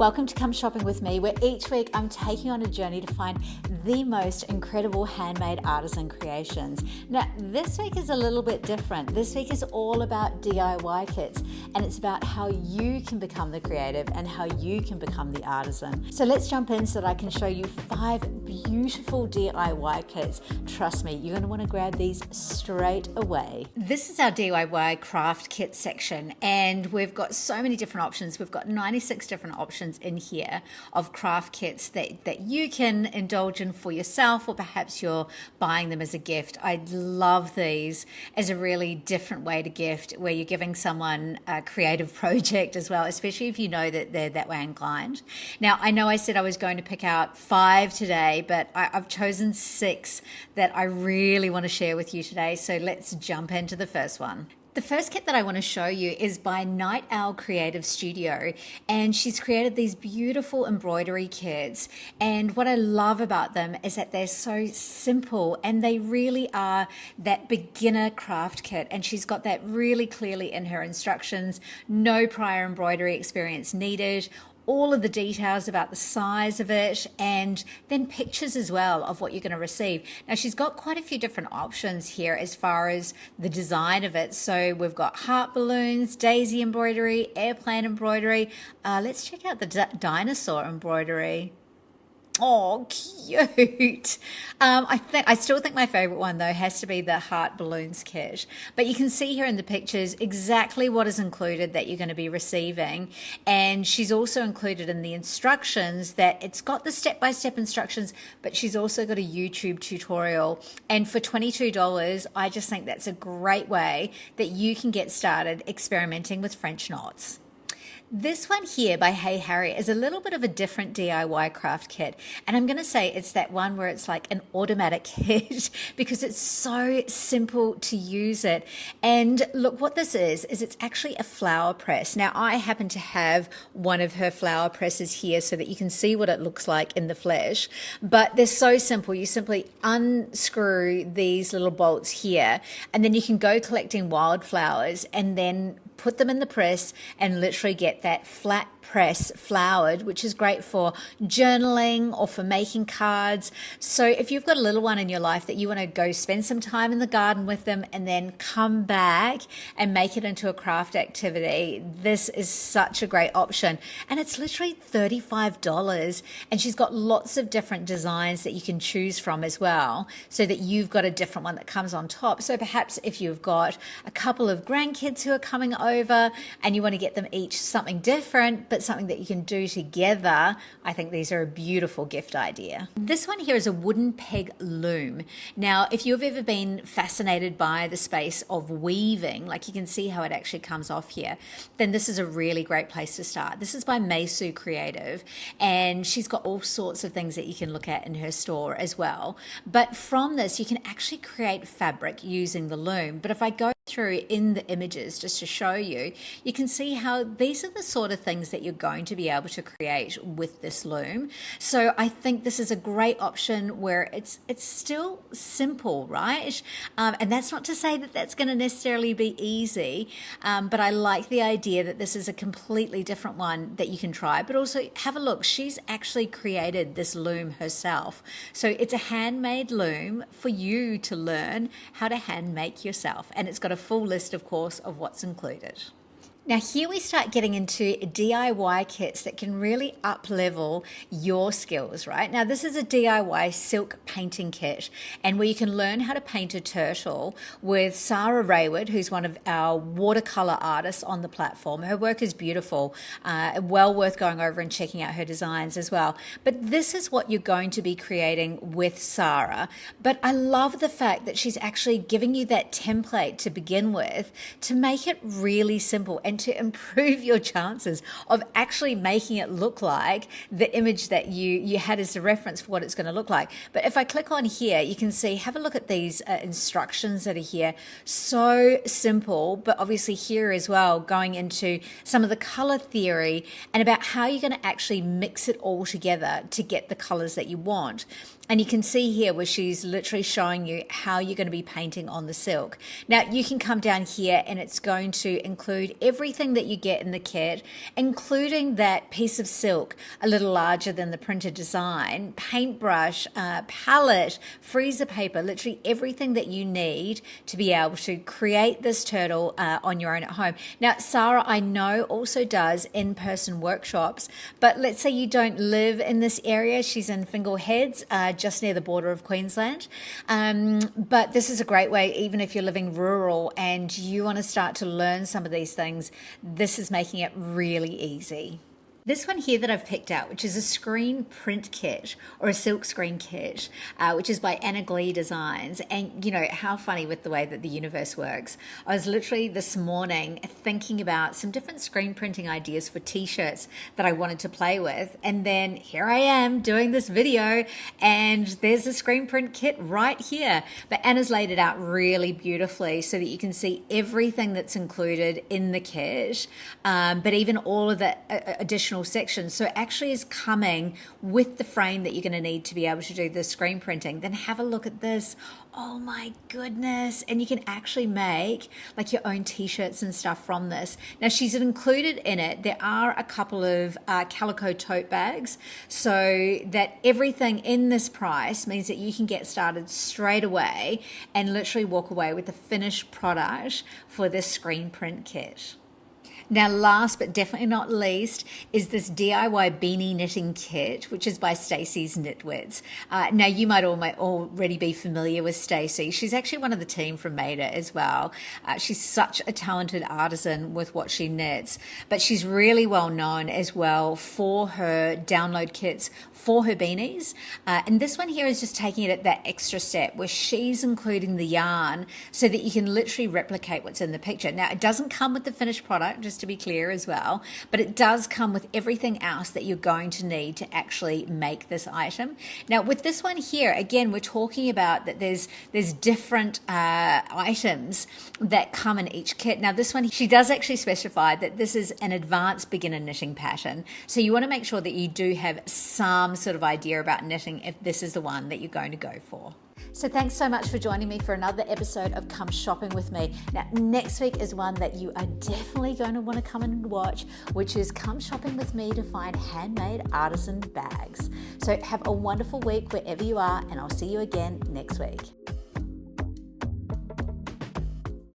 Welcome to Come Shopping With Me, where each week I'm taking you on a journey to find the most incredible handmade artisan creations. Now, this week is a little bit different. This week is all about DIY kits, and it's about how you can become the creative and how you can become the artisan. So let's jump in so that I can show you 5 beautiful DIY kits. Trust me, you're going to want to grab these straight away. This is our DIY craft kit section, and we've got so many different options. We've got 96 different options in here of craft kits that you can indulge in for yourself, or perhaps you're buying them as a gift. I love these as a really different way to gift, where you're giving someone a creative project as well, especially if you know that they're that way inclined. Now, I know I said I was going to pick out 5 today, but I've chosen 6 that I really want to share with you today. So let's jump into the first one. The first kit that I want to show you is by Night Owl Creative Studio, and she's created these beautiful embroidery kits. And what I love about them is that they're so simple, and they really are that beginner craft kit. And she's got that really clearly in her instructions. No prior embroidery experience needed. All of the details about the size of it, and then pictures as well of what you're going to receive. Now, she's got quite a few different options here as far as the design of it. So we've got heart balloons, daisy embroidery, airplane embroidery. Let's check out the dinosaur embroidery. Oh, cute. I still think my favorite one, though, has to be the heart balloons kit. But you can see here in the pictures exactly what is included that you're going to be receiving. And she's also included in the instructions that it's got the step-by-step instructions, but she's also got a YouTube tutorial. And for $22, I just think that's a great way that you can get started experimenting with French knots. This one here by Hey Harry is a little bit of a different DIY craft kit, and I'm going to say it's that one where it's like an automatic kit because it's so simple to use it. And look, what this is it's actually a flower press. Now, I happen to have one of her flower presses here so that you can see what it looks like in the flesh, but they're so simple. You simply unscrew these little bolts here, and then you can go collecting wildflowers and then put them in the press and literally get that flat press floured, which is great for journaling or for making cards. So if you've got a little one in your life that you want to go spend some time in the garden with them and then come back and make it into a craft activity, this is such a great option. And it's literally $35. And she's got lots of different designs that you can choose from as well, so that you've got a different one that comes on top. So perhaps if you've got a couple of grandkids who are coming over and you want to get them each something different, but something that you can do together, I think these are a beautiful gift idea. This one here is a wooden peg loom. Now, if you've ever been fascinated by the space of weaving, like you can see how it actually comes off here, then this is a really great place to start. This is by Maysu Creative, and she's got all sorts of things that you can look at in her store as well. But from this, you can actually create fabric using the loom. But if I go through in the images just to show you, you can see how these are the sort of things that you're going to be able to create with this loom. So I think this is a great option where it's still simple, right? And that's not to say that that's going to necessarily be easy, but I like the idea that this is a completely different one that you can try. But also have a look, she's actually created this loom herself. So it's a handmade loom for you to learn how to hand make yourself, and it's got a full list, of course, of what's included. Now, here we start getting into DIY kits that can really up-level your skills, right? Now, this is a DIY silk painting kit, and where you can learn how to paint a turtle with Sarah Rayward, who's one of our watercolor artists on the platform. Her work is beautiful, well worth going over and checking out her designs as well. But this is what you're going to be creating with Sarah. But I love the fact that she's actually giving you that template to begin with to make it really simple and to improve your chances of actually making it look like the image that you had as a reference for what it's going to look like. But if I click on here, you can see, have a look at these instructions that are here. So simple, but obviously here as well, going into some of the color theory and about how you're going to actually mix it all together to get the colors that you want. And you can see here where she's literally showing you how you're going to be painting on the silk. Now, you can come down here and it's going to include every everything that you get in the kit, including that piece of silk, a little larger than the printed design, paintbrush, palette, freezer paper, literally everything that you need to be able to create this turtle on your own at home. Now, Sarah, I know, also does in-person workshops, but let's say you don't live in this area. She's in Fingal Heads, just near the border of Queensland. But this is a great way, even if you're living rural and you want to start to learn some of these things, this is making it really easy. This one here that I've picked out, which is a screen print kit or a silk screen kit, which is by Anna Glee Designs. And you know, how funny with the way that the universe works. I was literally this morning thinking about some different screen printing ideas for t-shirts that I wanted to play with. And then here I am doing this video and there's a screen print kit right here. But Anna's laid it out really beautifully so that you can see everything that's included in the kit, but even all of the additional sections. So it actually is coming with the frame that you're going to need to be able to do the screen printing. Then have a look at this. Oh my goodness. And you can actually make like your own t-shirts and stuff from this. Now she's included in it, there are a couple of calico tote bags, so that everything in this price means that you can get started straight away and literally walk away with the finished product for this screen print kit. Now, last but definitely not least is this DIY beanie knitting kit, which is by Stacey's Knitwits. Now, you might already be familiar with Stacey. She's actually one of the team from Made It as well. She's such a talented artisan with what she knits, but she's really well known as well for her download kits for her beanies. And this one here is just taking it at that extra step where she's including the yarn so that you can literally replicate what's in the picture. Now, it doesn't come with the finished product, just to be clear as well, but it does come with everything else that you're going to need to actually make this item. Now with this one here, again, we're talking about that there's different items that come in each kit. Now this one, she does actually specify that this is an advanced beginner knitting pattern, so you want to make sure that you do have some sort of idea about knitting if this is the one that you're going to go for. So thanks so much for joining me for another episode of Come Shopping With Me. Now, next week is one that you are definitely going to want to come and watch, which is Come Shopping With Me to find handmade artisan bags. So have a wonderful week wherever you are, and I'll see you again next week.